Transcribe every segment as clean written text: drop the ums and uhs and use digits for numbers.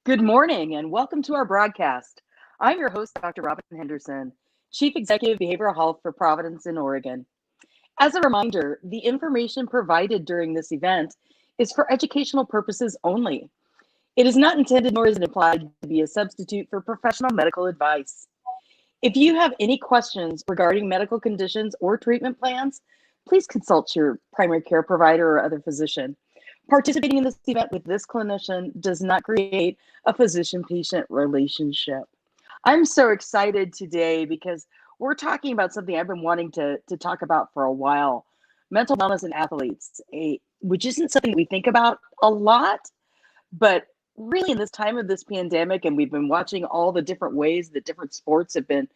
Good morning and welcome to our broadcast. I'm your host, Dr. Robin Henderson, Chief Executive Behavioral Health for Providence in Oregon. As a reminder, the information provided during this event is for educational purposes only. It is not intended nor is it implied to be a substitute for professional medical advice. If you have any questions regarding medical conditions or treatment plans, please consult your primary care provider or other physician. Participating in this event with this clinician does not create a physician-patient relationship. I'm so excited today because we're talking about something I've been wanting to talk about for a while, mental wellness in athletes, which isn't something we think about a lot, but really in this time of this pandemic, and we've been watching all the different ways that different sports have been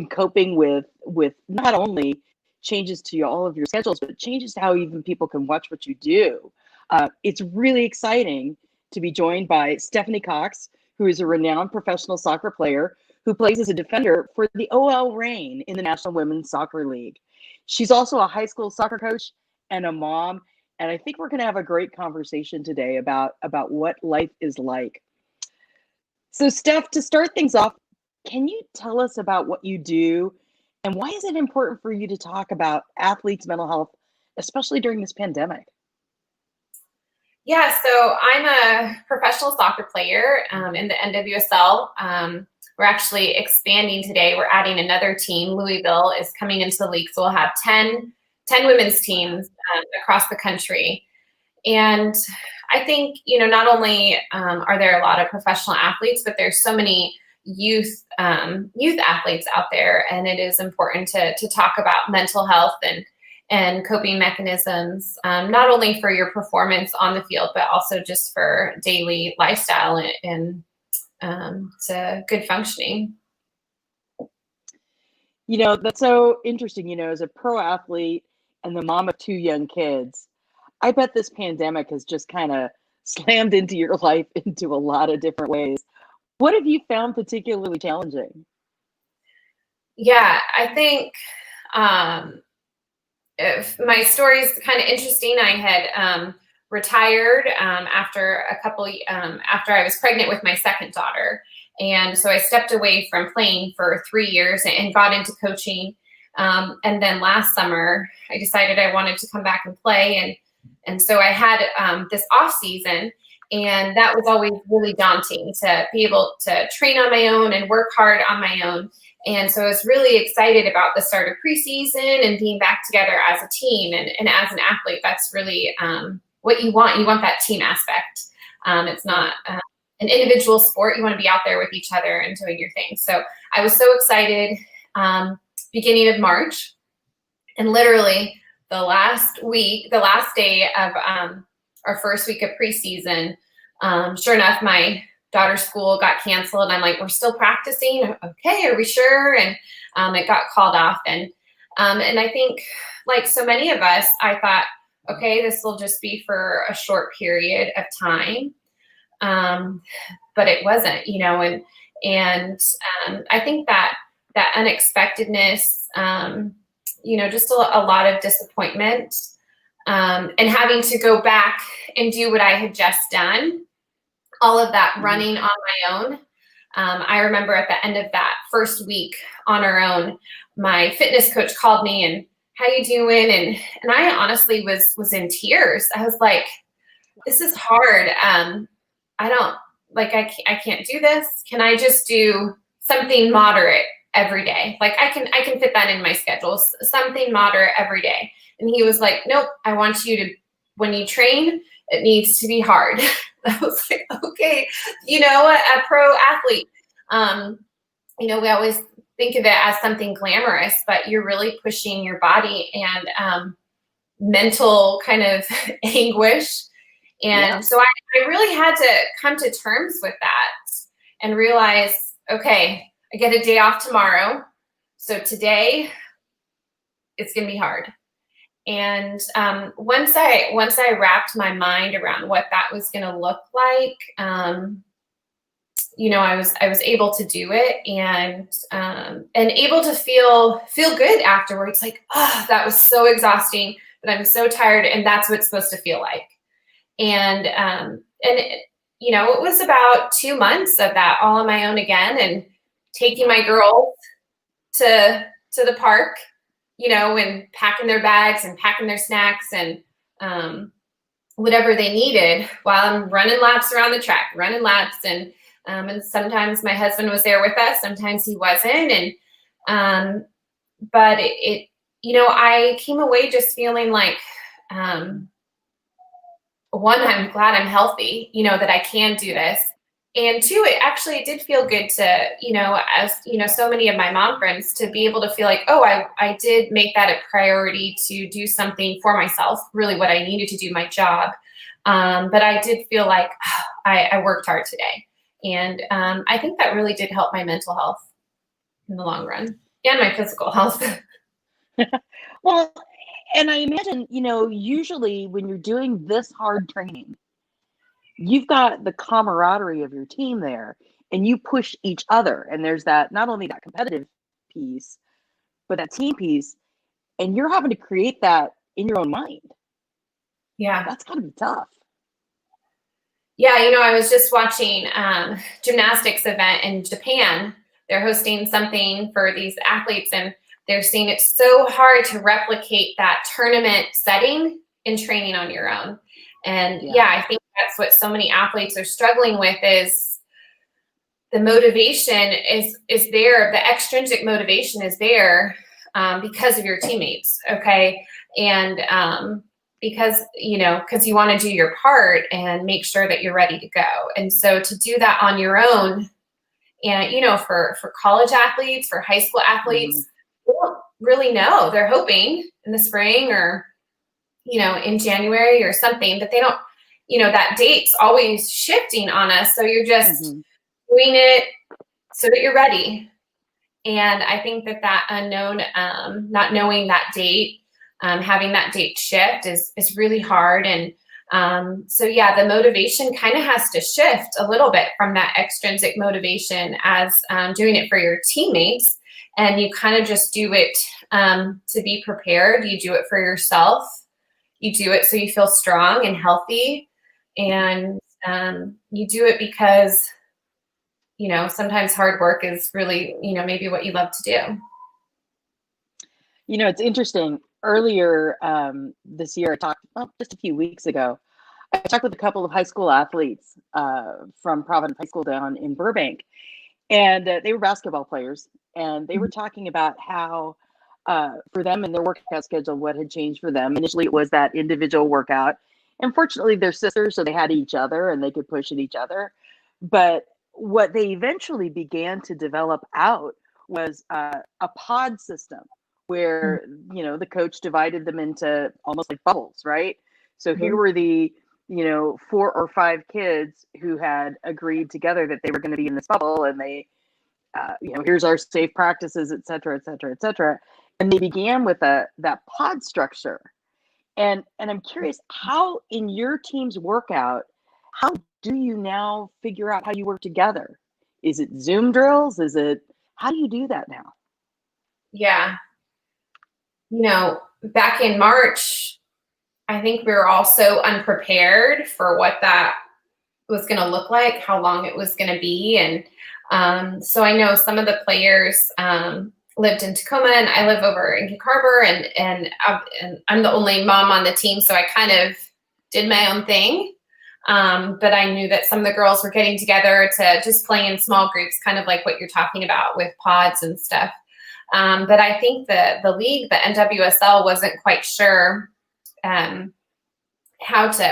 coping with not only changes to all of your schedules, but changes to how even people can watch what you do. It's really exciting to be joined by Stephanie Cox, who is a renowned professional soccer player who plays as a defender for the OL Reign in the National Women's Soccer League. She's also a high school soccer coach and a mom, and I think we're going to have a great conversation today about what life is like. So, Steph, to start things off, can you tell us about what you do and why is it important for you to talk about athletes' mental health, especially during this pandemic? Yeah, so I'm a professional soccer player in the NWSL. We're actually expanding today. We're adding another team. Louisville is coming into the league, so we'll have 10 women's teams across the country. And I think, not only are there a lot of professional athletes, but there's so many youth athletes out there, and it is important to talk about mental health and coping mechanisms, not only for your performance on the field, but also just for daily lifestyle and to good functioning. That's so interesting. As a pro athlete and the mom of two young kids, I bet this pandemic has just kind of slammed into your life into a lot of different ways. What have you found particularly challenging? Yeah, I think if my story is kind of interesting. I had retired after after I was pregnant with my second daughter. And so I stepped away from playing for 3 years and got into coaching. And then last summer, I decided I wanted to come back and play. And so I had this off season, and that was always really daunting to be able to train on my own and work hard on my own. And so I was really excited about the start of preseason and being back together as a team. And as an athlete, that's really what you want. You want that team aspect. It's not an individual sport. You want to be out there with each other and doing your thing. So I was so excited beginning of March. And literally the last day of our first week of preseason, sure enough, my daughter's school got canceled, and I'm like, we're still practicing. Okay, are we sure? And it got called off. And I think, like so many of us, I thought, okay, this will just be for a short period of time. But it wasn't, and I think that unexpectedness, just a lot of disappointment, and having to go back and do what I had just done, all of that running on my own. I remember at the end of that first week on our own, my fitness coach called me and, how you doing? And I honestly was in tears. I was like, this is hard. I can't do this. Can I just do something moderate every day? Like I can fit that in my schedule, something moderate every day. And he was like, nope, I want you to, when you train, it needs to be hard. I was like, okay, a pro athlete, we always think of it as something glamorous, but you're really pushing your body and mental kind of anguish. And so I really had to come to terms with that and realize, okay, I get a day off tomorrow. So today it's going to be hard. And once I wrapped my mind around what that was going to look like, I was able to do it and able to feel good afterwards. Like, oh, that was so exhausting, but I'm so tired, and that's what it's supposed to feel like. And it was about 2 months of that all on my own again, and taking my girls to the park, and packing their bags and packing their snacks and whatever they needed while I'm running laps around the track, running laps. And sometimes my husband was there with us, sometimes he wasn't. And but I came away just feeling like, one, I'm glad I'm healthy, that I can do this. And two, it did feel good to, as, so many of my mom friends, to be able to feel like, oh, I did make that a priority to do something for myself, really what I needed to do, my job. But I did feel like I worked hard today. And I think that really did help my mental health in the long run, and my physical health. Well, and I imagine, usually when you're doing this hard training, you've got the camaraderie of your team there, and you push each other. And there's that, not only that competitive piece, but that team piece. And you're having to create that in your own mind. Yeah. That's gotta be tough. Yeah, I was just watching gymnastics event in Japan. They're hosting something for these athletes, and they're saying it's so hard to replicate that tournament setting in training on your own. And I think that's what so many athletes are struggling with, is the motivation is there. The extrinsic motivation is there because of your teammates. Okay. And because you want to do your part and make sure that you're ready to go. And so to do that on your own, and, for college athletes, for high school athletes, they don't really know. They're hoping in the spring or, in January or something, but they don't, that date's always shifting on us. So you're just doing it so that you're ready. And I think that unknown, not knowing that date, having that date shift is really hard. And so the motivation kind of has to shift a little bit from that extrinsic motivation as doing it for your teammates. And you kind of just do it to be prepared. You do it for yourself. You do it so you feel strong and healthy. And you do it because, sometimes hard work is really, maybe what you love to do. It's interesting. Earlier this year, just a few weeks ago, I talked with a couple of high school athletes from Providence High School down in Burbank, and they were basketball players, and they were talking about how for them and their workout schedule, what had changed for them. Initially, it was that individual workout. And fortunately, they're sisters, so they had each other and they could push at each other. But what they eventually began to develop out was a pod system where, the coach divided them into almost like bubbles, right? So here were the, 4 or 5 kids who had agreed together that they were going to be in this bubble, and they, here's our safe practices, et cetera, et cetera, et cetera. And they began with that pod structure. And I'm curious, how in your team's workout, how do you now figure out how you work together? Is it Zoom drills? How do you do that now? Yeah. Back in March, I think we were all so unprepared for what that was going to look like, how long it was going to be. And so I know some of the players lived in Tacoma, and I live over in Gig Harbor, and I'm the only mom on the team, so I kind of did my own thing. But I knew that some of the girls were getting together to just play in small groups, kind of like what you're talking about with pods and stuff. But I think the league, the NWSL, wasn't quite sure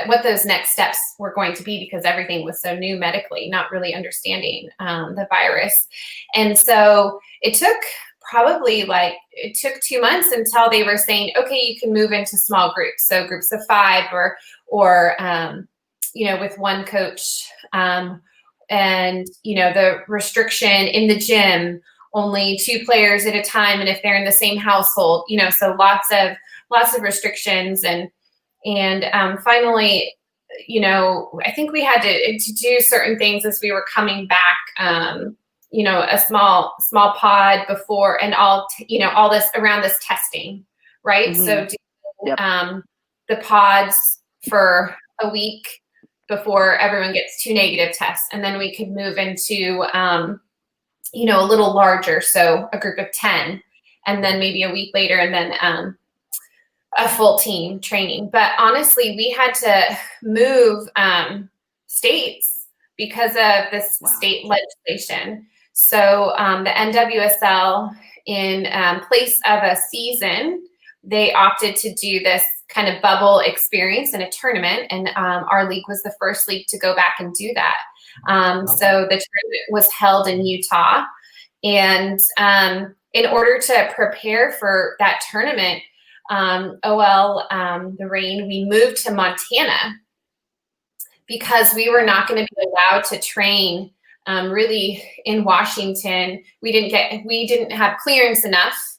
what those next steps were going to be, because everything was so new medically, not really understanding the virus. And so it took 2 months until they were saying, okay, you can move into small groups. So groups of 5 or with one coach, and, the restriction in the gym, only 2 players at a time. And if they're in the same household, so lots of restrictions. And finally, I think we had to do certain things as we were coming back, a small pod before, and all this around this testing, right? So do the pods for a week, before everyone gets 2 negative tests. And then we could move into, a little larger. So a group of 10, and then maybe a week later, and then a full team training. But honestly, we had to move states because of this state legislation. So the NWSL, in place of a season, they opted to do this kind of bubble experience in a tournament. And our league was the first league to go back and do that. So the tournament was held in Utah. And in order to prepare for that tournament, the rain, we moved to Montana because we were not going to be allowed to train really in Washington. We didn't have clearance enough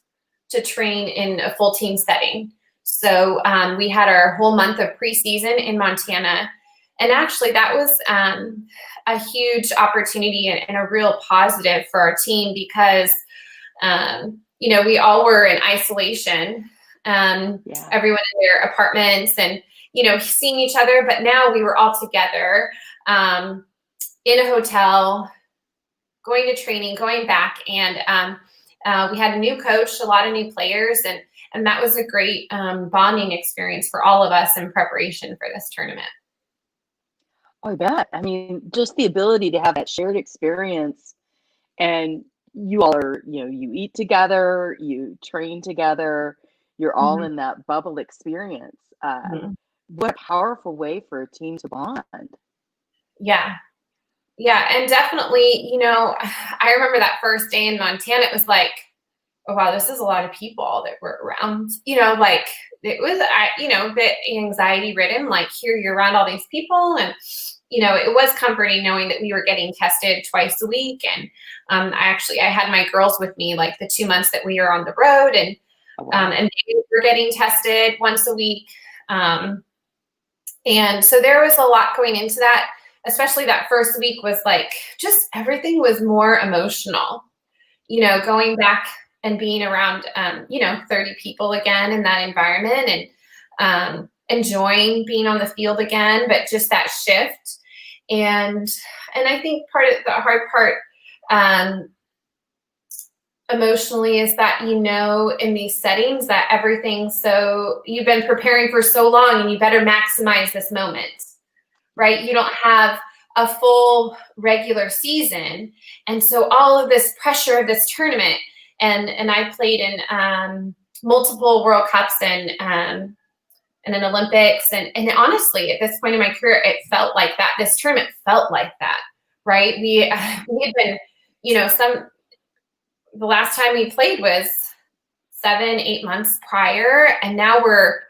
to train in a full team setting. So we had our whole month of preseason in Montana. And actually that was a huge opportunity and a real positive for our team because, we all were in isolation, everyone in their apartments and, seeing each other. But now we were all together in a hotel, going to training, going back. And we had a new coach, a lot of new players, and that was a great bonding experience for all of us in preparation for this tournament. Oh, I bet. I mean, just the ability to have that shared experience, and you all are, you eat together, you train together, you're all in that bubble experience. What a powerful way for a team to bond. Yeah. Yeah. And definitely, I remember that first day in Montana, it was like, oh, wow, this is a lot of people that were around, it was, the anxiety ridden, like here you're around all these people. And, it was comforting knowing that we were getting tested twice a week. And I had my girls with me, like the 2 months that we were on the road, and they were getting tested once a week. And so there was a lot going into that, especially that first week was like, just everything was more emotional, going back and being around, 30 people again in that environment, and enjoying being on the field again, but just that shift. And I think part of the hard part, emotionally, is that, in these settings that everything's so, you've been preparing for so long and you better maximize this moment, right? You don't have a full regular season. And so all of this pressure of this tournament, and I played in multiple World Cups and an Olympics. And honestly, at this point in my career, it felt like that. This tournament felt like that, right? We had been, the last time we played was 7-8 months prior. And now we're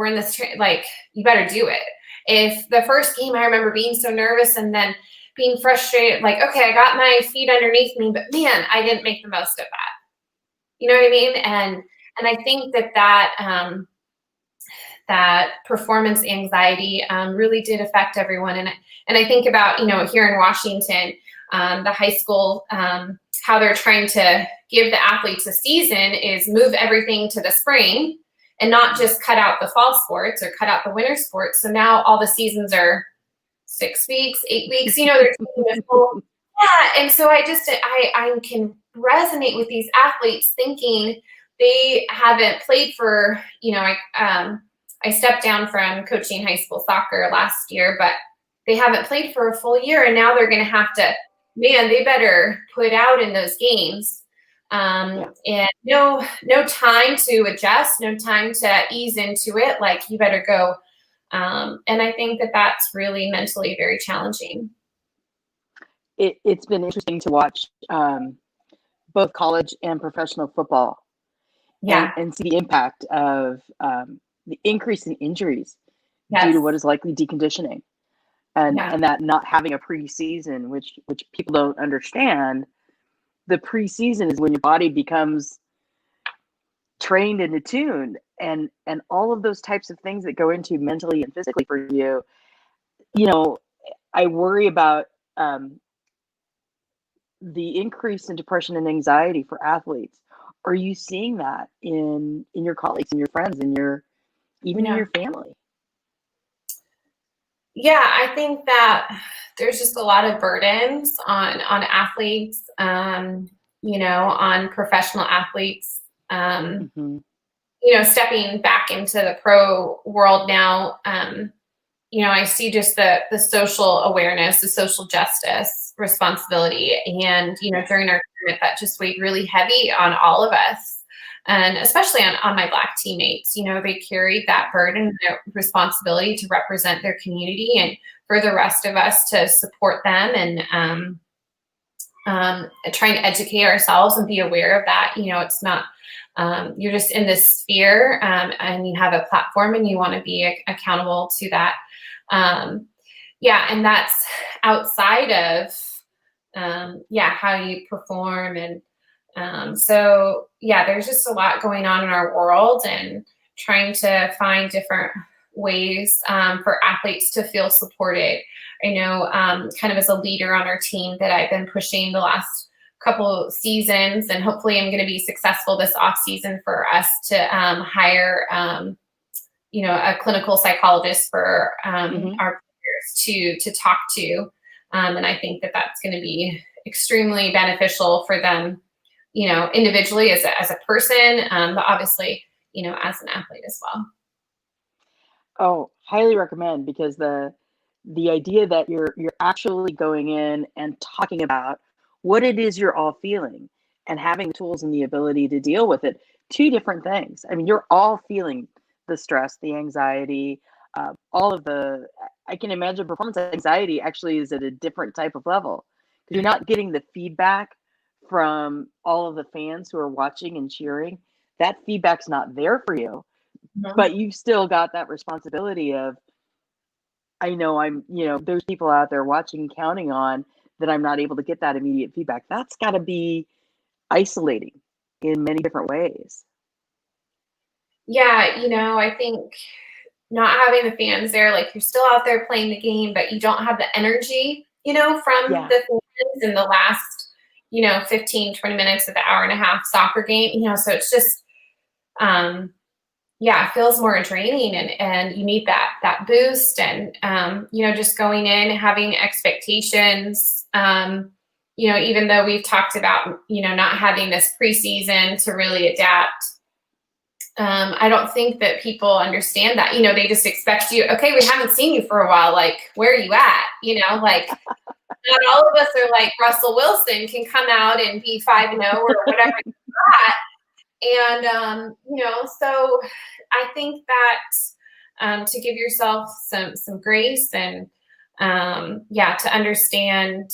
in this, like, you better do it. If the first game, I remember being so nervous and then being frustrated, like, okay, I got my feet underneath me, but man, I didn't make the most of that. You know what I mean? And I think that performance anxiety really did affect everyone. And I think about, here in Washington, the high school, how they're trying to give the athletes a season is move everything to the spring and not just cut out the fall sports or cut out the winter sports. So now all the seasons are 6 weeks, 8 weeks, they're taking this whole, yeah. And so I can resonate with these athletes thinking they haven't played for, I stepped down from coaching high school soccer last year, but they haven't played for a full year. And now they're going to have to, they better put out in those games. And no time to adjust, no time to ease into it. Like, you better go. And I think that that's really mentally very challenging. It's been interesting to watch both college and professional football. And see the impact of the increase in injuries due to what is likely deconditioning, and that not having a preseason, which people don't understand. The preseason is when your body becomes trained and attuned, and all of those types of things that go into mentally and physically for you. I worry about the increase in depression and anxiety for athletes. Are you seeing that in your colleagues and your friends and in your family? Yeah, I think that there's just a lot of burdens on athletes, on professional athletes. Mm-hmm. Stepping back into the pro world now, I see just the social awareness, the social justice responsibility. And, during our tournament, that just weighed really heavy on all of us. And especially on my Black teammates, they carried that burden, their responsibility to represent their community, and for the rest of us to support them and trying to educate ourselves and be aware of that. It's not, you're just in this sphere, and you have a platform and you want to be accountable to that. And that's outside of, how you perform. And there's just a lot going on in our world, and trying to find different ways for athletes to feel supported. I know kind of as a leader on our team that I've been pushing the last couple seasons, and hopefully I'm going to be successful this off season for us to hire a clinical psychologist for Mm-hmm. our players to talk to. And I think that that's going to be extremely beneficial for them, individually as a person, but obviously, as an athlete as well. Oh, highly recommend, because the idea that you're actually going in and talking about what it is you're all feeling and having the tools and the ability to deal with it, two different things. I mean, you're all feeling the stress, the anxiety, all of the. I can imagine performance anxiety actually is at a different type of level, because you're not getting the feedback from all of the fans who are watching and cheering. That feedback's not there for you, Mhm. but you've still got that responsibility of, I know there's people out there watching, counting on that I'm not able to get that immediate feedback. That's got to be isolating in many different ways. Yeah, I think not having the fans there, like you're still out there playing the game, but you don't have the energy, from Yeah. the fans in the last, 15, 20 minutes of the hour and a half soccer game, so it's just, it feels more draining, and you need that boost, and, just going in, having expectations, even though we've talked about, not having this preseason to really adapt. I don't think that people understand that. They just expect you, okay, we haven't seen you for a while. Like, where are you at? Like, not all of us are like Russell Wilson can come out and be 5-0 or whatever you got. And, so I think that to give yourself some grace, and, to understand,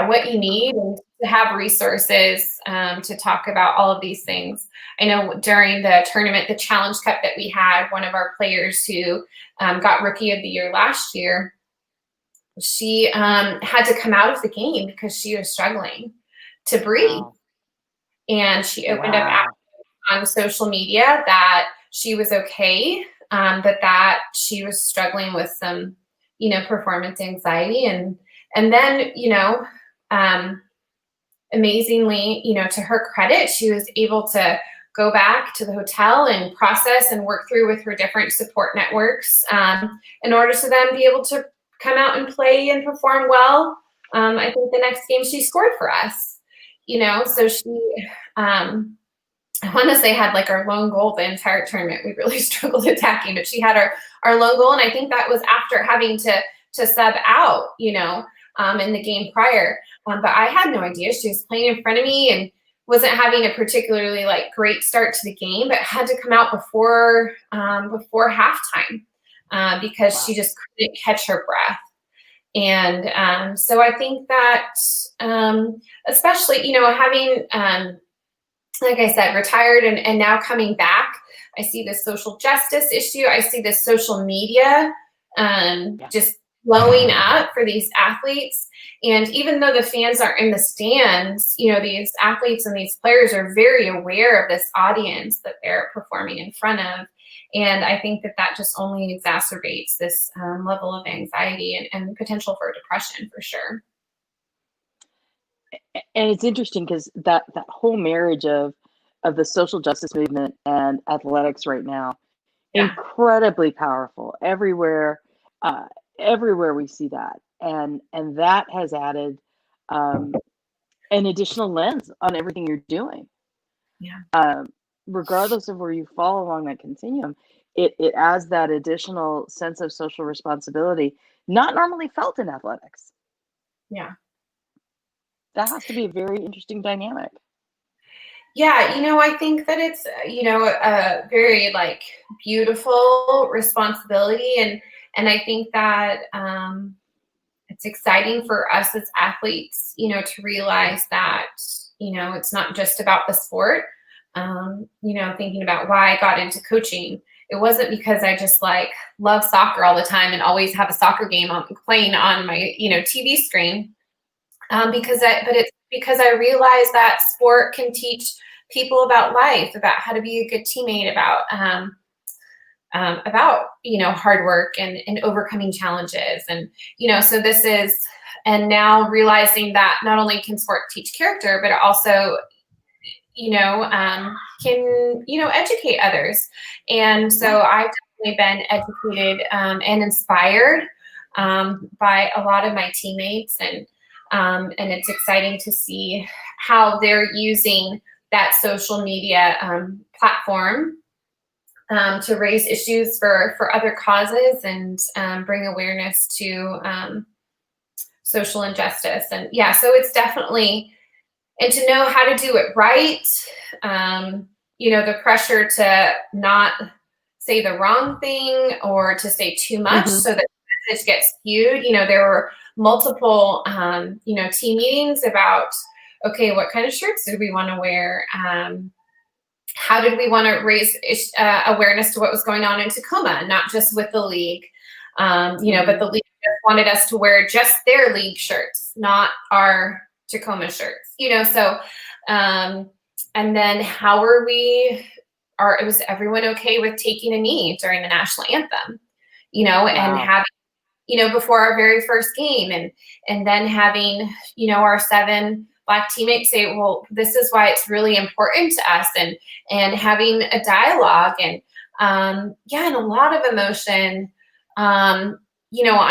what you need, and to have resources to talk about all of these things. I know during the tournament, the Challenge Cup that we had, one of our players who got Rookie of the Year last year, she had to come out of the game because she was struggling to breathe. Wow. And she opened up Wow. on social media that she was okay, but that she was struggling with some, performance anxiety. And then, amazingly, to her credit, she was able to go back to the hotel and process and work through with her different support networks, in order to then be able to come out and play and perform well. I think the next game she scored for us, so she, I want to say, had like our lone goal the entire tournament. We really struggled attacking, but she had our lone goal. And I think that was after having to sub out, in the game prior. But I had no idea. She was playing in front of me and wasn't having a particularly like great start to the game, but had to come out before halftime, because Wow. she just couldn't catch her breath. And so I think that, especially, having, like I said, retired and now coming back, I see this social justice issue. I see this social media just blowing up for these athletes. And even though the fans aren't in the stands, these athletes and these players are very aware of this audience that they're performing in front of. And I think that just only exacerbates this level of anxiety and potential for depression, for sure. And it's interesting because that whole marriage of the social justice movement and athletics right now Yeah. incredibly powerful everywhere. Everywhere we see that, and that has added an additional lens on everything you're doing. Yeah. Um, Regardless of where you fall along that continuum, it adds that additional sense of social responsibility, not normally felt in athletics. Yeah. That has to be a very interesting dynamic. Yeah, I think that it's, a very like beautiful responsibility, and I think that it's exciting for us as athletes, to realize that, it's not just about the sport. Thinking about why I got into coaching, it wasn't because I just like love soccer all the time and always have a soccer game playing on my, TV screen. But it's because I realized that sport can teach people about life, about how to be a good teammate, about hard work and overcoming challenges, and so this is, and now realizing that not only can sport teach character, but it also can educate others, and so I've definitely been educated and inspired by a lot of my teammates, and it's exciting to see how they're using that social media platform to raise issues for other causes, and bring awareness to social injustice. And yeah, so it's definitely, and to know how to do it right, the pressure to not say the wrong thing or to say too much so that the message gets skewed. There were multiple, team meetings about, okay, what kind of shirts did we want to wear? How did we want to raise awareness to what was going on in Tacoma, not just with the league, but the league just wanted us to wear just their league shirts, not our Tacoma shirts, so, and then how were was everyone okay with taking a knee during the national anthem, and having, before our very first game, and then having, our 7 Black teammates say, well, this is why it's really important to us, and having a dialogue, and and a lot of emotion, on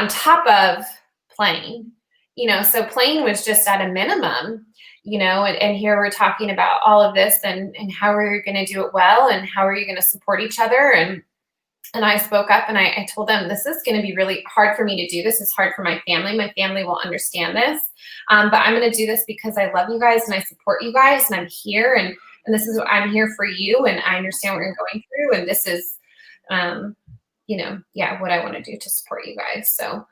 top of playing, so playing was just at a minimum, and here we're talking about all of this, and how are you going to do it well, and how are you going to support each other, and I spoke up, and I told them, this is going to be really hard for me to do. This is hard for my family. My family will understand this. But I'm going to do this because I love you guys and I support you guys, and I'm here, and this is, I'm here for you, and I understand what you're going through. And this is, what I want to do to support you guys. So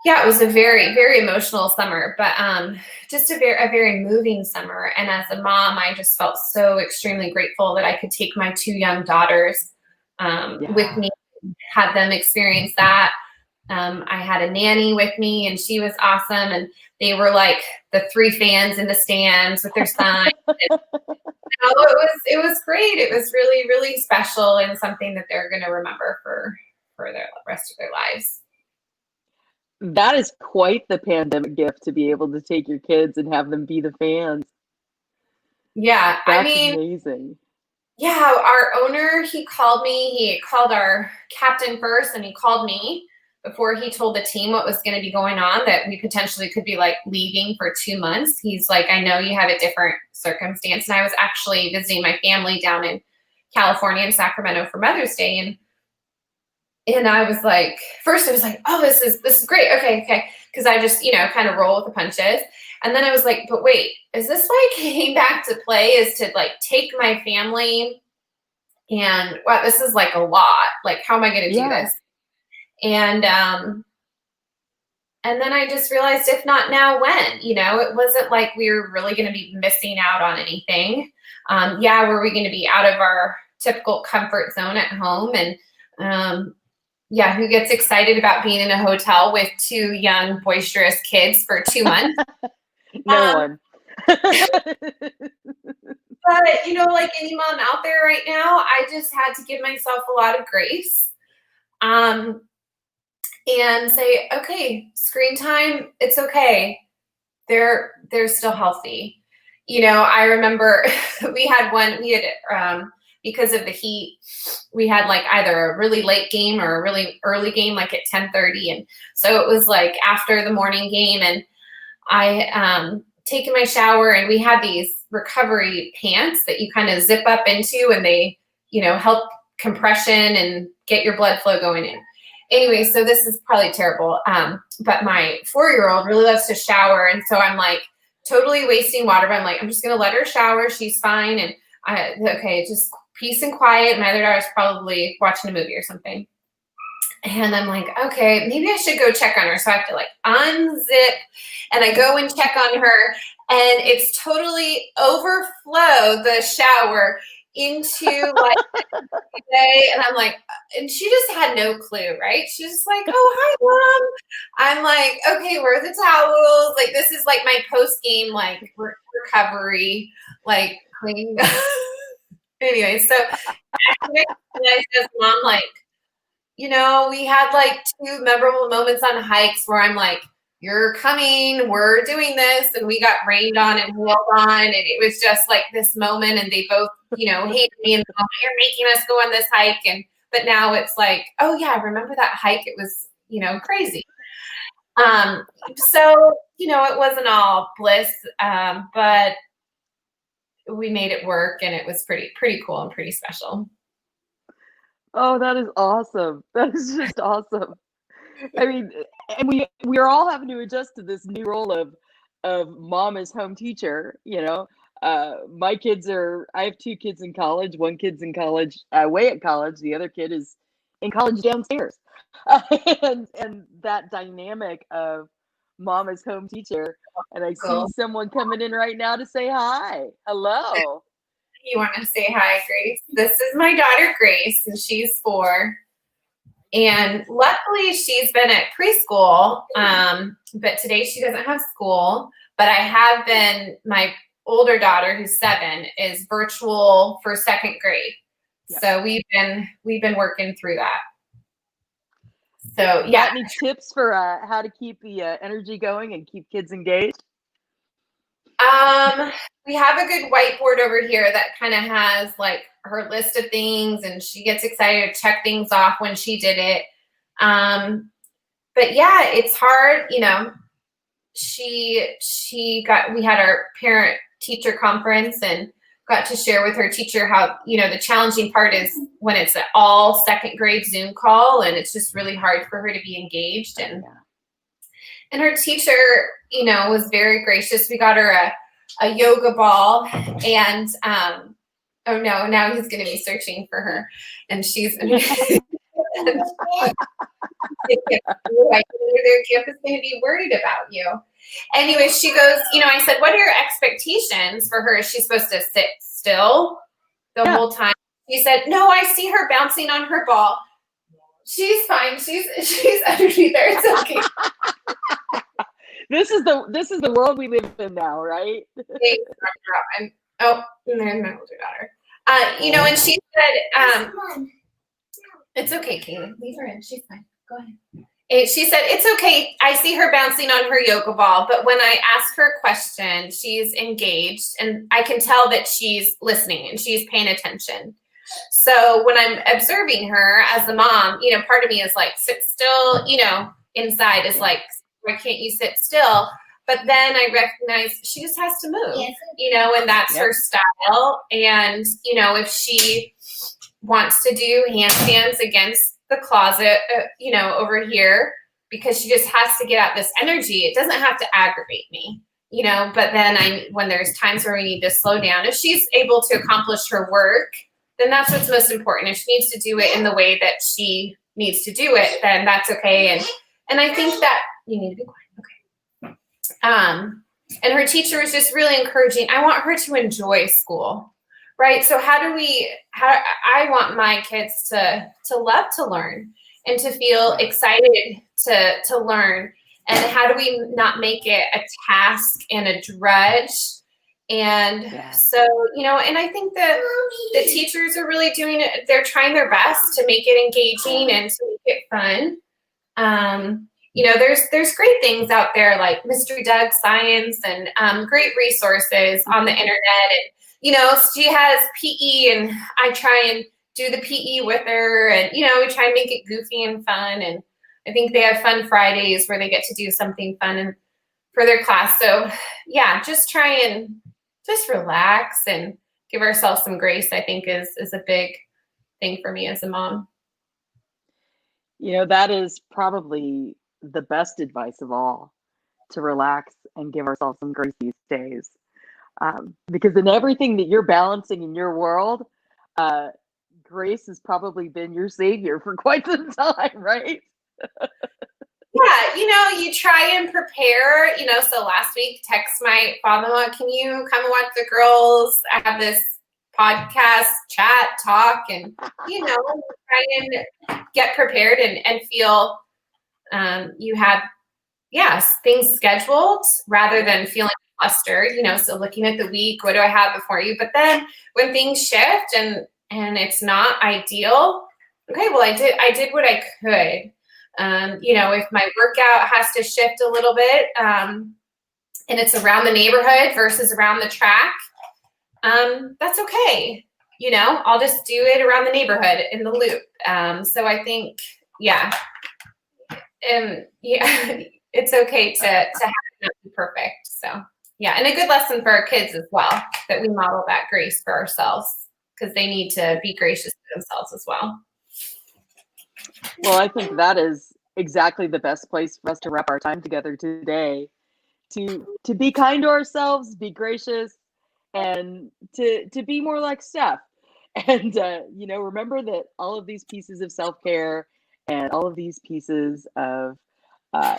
yeah, it was a very, very emotional summer, but just a very moving summer. And as a mom, I just felt so extremely grateful that I could take my 2 young daughters with me, had them experience that. I had a nanny with me, and she was awesome. And they were like the 3 fans in the stands with their sign. It was great. It was really, really special, and something that they're going to remember for the rest of their lives. That is quite the pandemic gift, to be able to take your kids and have them be the fans. Yeah, That's amazing. Yeah, our owner, he called me. He called our captain first, and he called me before he told the team what was going to be going on, that we potentially could be like leaving for 2 months. He's like, I know you have a different circumstance. And I was actually visiting my family down in California, in Sacramento, for Mother's Day. And I was like, first I was like, oh, this is great. Okay. Because I just, kind of roll with the punches. And then I was like, but wait, is this why I came back to play, is to like take my family? And wow, this is like a lot. Like, how am I going to do this? And then I just realized, if not now, when? It wasn't like we were really going to be missing out on anything. Were we going to be out of our typical comfort zone at home? And who gets excited about being in a hotel with 2 young, boisterous kids for 2 months? No one. But, like any mom out there right now, I just had to give myself a lot of grace. And say, okay, screen time, it's okay. They're still healthy. I remember we had because of the heat, we had like either a really late game or a really early game, like at 10:30. And so it was like after the morning game, and I taken my shower, and we had these recovery pants that you kind of zip up into, and they, help compression and get your blood flow going in. Anyway, so this is probably terrible. But my 4-year-old really loves to shower. And so I'm like totally wasting water, but I'm like, I'm just going to let her shower. She's fine. And okay, just peace and quiet. My other daughter's probably watching a movie or something. And I'm like, okay, maybe I should go check on her. So I have to like unzip, and I go and check on her, and it's totally overflow the shower into like day. And I'm like, and she just had no clue, right? She's just like, oh, hi, Mom. I'm like, okay, where are the towels? Like, this is like my post-game, like recovery, like cleaning. Anyway, so I said, Mom, like, we had like 2 memorable moments on hikes where I'm like, you're coming, we're doing this, and we got rained on and hailed on, and it was just like this moment, and they both, hated me, and you're making us go on this hike, but now it's like, oh yeah, remember that hike? It was, crazy. So, it wasn't all bliss, but we made it work, and it was pretty cool and pretty special. Oh, that is awesome. That is just awesome. I mean, and we're all having to adjust to this new role of mom as home teacher. My kids I have 2 kids in college. One kid's in college, away at college. The other kid is in college downstairs. And that dynamic of mom as home teacher. And I see someone coming in right now to say hi. Hello. You want to say hi, Grace? This is my daughter, Grace, and she's 4. And luckily, she's been at preschool, but today she doesn't have school. But I have been, my older daughter, who's 7, is virtual for 2nd grade. Yep. So we've been working through that. So yeah. Got any tips for how to keep the energy going and keep kids engaged? We have a good whiteboard over here that kind of has like her list of things, and she gets excited to check things off when she did it. But yeah, it's hard. We had our parent teacher conference and got to share with her teacher how, the challenging part is when it's an all 2nd grade Zoom call, and it's just really hard for her to be engaged. And her teacher, was very gracious. We got her a yoga ball, and oh no, now he's going to be searching for her, and she's their campus going to be worried about you. Anyway, she goes, I said, what are your expectations for her? Is she supposed to sit still the whole time? She said, no, I see her bouncing on her ball. She's fine. She's underneath there. It's okay. This is the world we live in now, right? And there's my older daughter. And she said, it's okay, Kaylee. Leave her in. She's fine. Go ahead. And she said, it's okay. I see her bouncing on her yoga ball, but when I ask her a question, she's engaged, and I can tell that she's listening and she's paying attention. So when I'm observing her as a mom, part of me is like, sit still, inside is like, why can't you sit still? But then I recognize she just has to move, and that's her style. And, if she wants to do handstands against the closet, over here, because she just has to get out this energy, it doesn't have to aggravate me, but then when there's times where we need to slow down, if she's able to accomplish her work, then that's what's most important. If she needs to do it in the way that she needs to do it, then that's okay. And I think that you need to be quiet. Okay. And her teacher was just really encouraging. I want her to enjoy school, right? So I want my kids to love to learn and to feel excited to learn. And how do we not make it a task and a drudge? And so, and I think that the teachers are really doing it. They're trying their best to make it engaging and to make it fun. There's great things out there like Mystery Doug Science and great resources on the internet. And she has PE and I try and do the PE with her, and, we try and make it goofy and fun. And I think they have fun Fridays where they get to do something fun and for their class. So yeah, just try and just relax and give ourselves some grace, I think is a big thing for me as a mom. That is probably the best advice of all, to relax and give ourselves some grace these days. Because in everything that you're balancing in your world, grace has probably been your savior for quite some time, right? Yeah, you try and prepare, so last week, text my father-in-law, can you come and watch the girls? I have this podcast, chat, talk, and, try and get prepared and feel you have, things scheduled rather than feeling flustered, so looking at the week, what do I have before you? But then when things shift and it's not ideal, okay, well, I did what I could. If my workout has to shift a little bit, and it's around the neighborhood versus around the track, that's okay. I'll just do it around the neighborhood in the loop. So I think, it's okay to have it not be perfect. So and a good lesson for our kids as well, that we model that grace for ourselves, because they need to be gracious to themselves as well. Well, I think that is exactly the best place for us to wrap our time together today, to be kind to ourselves, be gracious, and to be more like Steph. And, remember that all of these pieces of self-care and all of these pieces of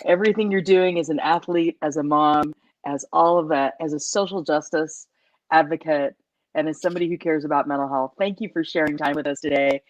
everything you're doing as an athlete, as a mom, as all of that, as a social justice advocate, and as somebody who cares about mental health. Thank you for sharing time with us today.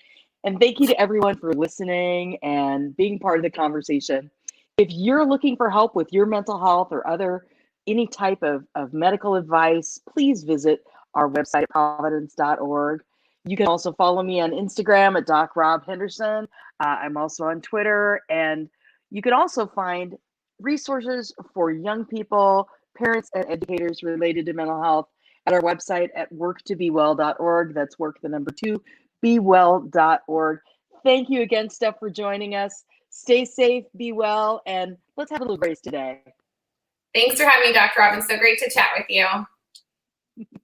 And thank you to everyone for listening and being part of the conversation. If you're looking for help with your mental health or any type of medical advice, please visit our website, providence.org. You can also follow me on Instagram at Doc Rob Henderson. I'm also on Twitter, and you can also find resources for young people, parents, and educators related to mental health at our website at worktobewell.org. That's work the number 2, bewell.org. Thank you again, Steph, for joining us. Stay safe, be well, and let's have a little grace today. Thanks for having me, Dr. Robin. So great to chat with you.